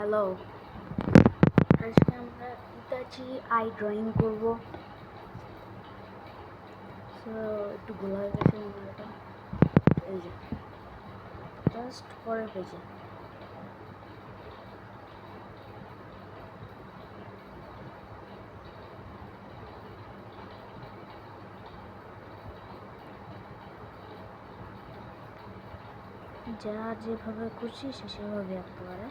Hello, আজকে আমরা Itachi I drawing করব। সো একটু গোলা হয়ে গেছে ক্যামেরাটা। এই যে জাস্ট পরের পেজে যা যেভাবে খুশি সে সেভাবে আঁকতে পারে।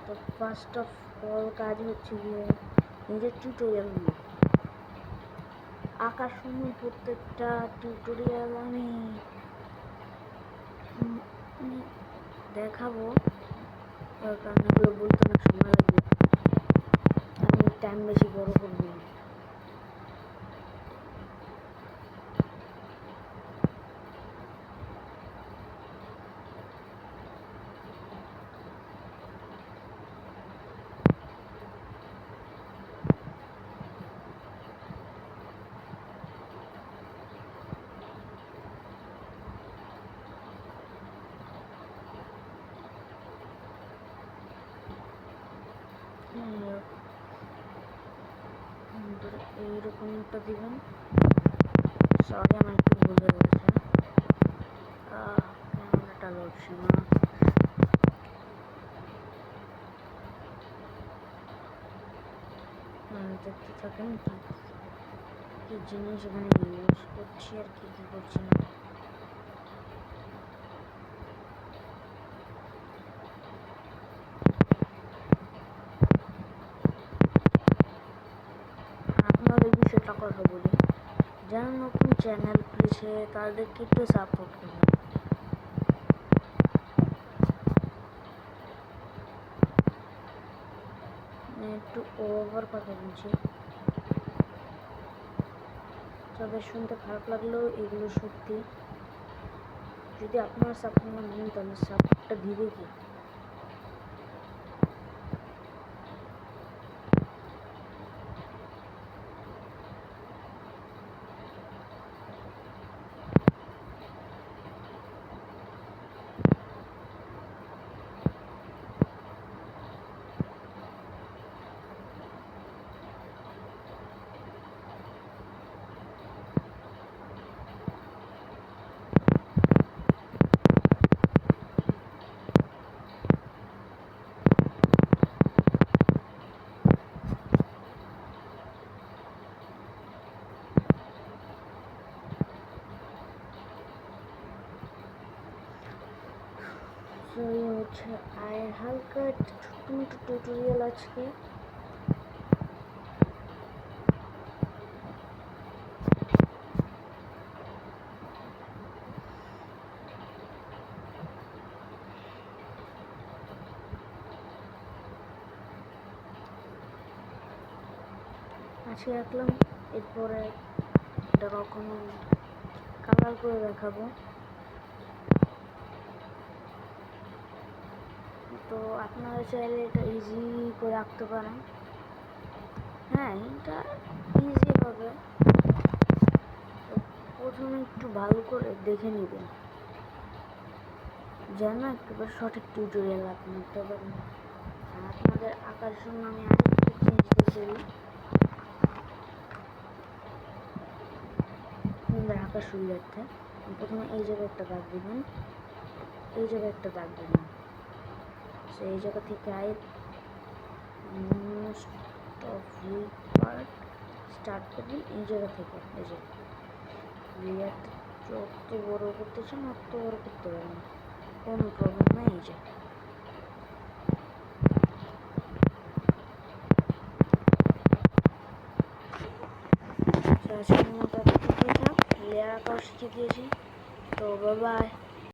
তো ফার্স্ট অফ অল কাজ হচ্ছে গিয়ে নিজের টিউটোরিয়ালগুলো আঁকার সময় প্রত্যেকটা টিউটোরিয়াল আমি দেখাবো, কারণ এগুলো বলতে অনেক সময় লাগবে। আমি টাইম বেশি বড় করবো না। এইরকম একটা দিবেন। সরি আমার একটু ভুল হয়ে গেছে, ক্যামেরাটা লড়ছে না। দেখতে থাকেন কি জিনিস এখানে ইউজ করছি আর কি কি করছি না। আপনাদের বিষয়টা কথা বলি, যারা নতুন চ্যানেল খুলেছে তাদেরকে একটু সাপোর্ট করবেন। একটু ওভার কথা বলছি, তবে শুনতে খারাপ লাগলেও এগুলো সত্যি। যদি আপনারা সাপোর্ট না দেন তাহলে সাপোর্টটা দিবে কি? তো এই হচ্ছে আয়ের হালকা ছোট্ট মোটো টিউটোরিয়াল আজকে। আজকে আঁকলাম, এরপরে এটা কখনো কালার করে দেখাবো। তো আপনারা চাইলে এটা ইজি করে আঁকতে পারেন। হ্যাঁ, এটা ইজি হবে। তো প্রথমে একটু ভালো করে দেখে নেবেন যেন একেবারে সঠিক টিউটোরিয়াল আপনি নিতে পারেন। আপনাদের আঁকার জন্য আমি আরেকটু জিনিস দেখিয়ে দিই আপনাদের আঁকার সুবিধার্থে। প্রথমে এই জায়গায় একটা দাগ দিবেন, এই জায়গায় একটা দাগ দিবেন। সো এই জায়গা থেকে আয় most of weak part start করবেন। এই জায়গা থেকে এই যে লেয়ারটা যত বড় করতে চান অত বড় করতে পারেন, কোনো প্রবলেম নাই। এই যে আজকের মতো লেয়ার আঁকাও শিখে দিয়েছি। তো বাই বাই।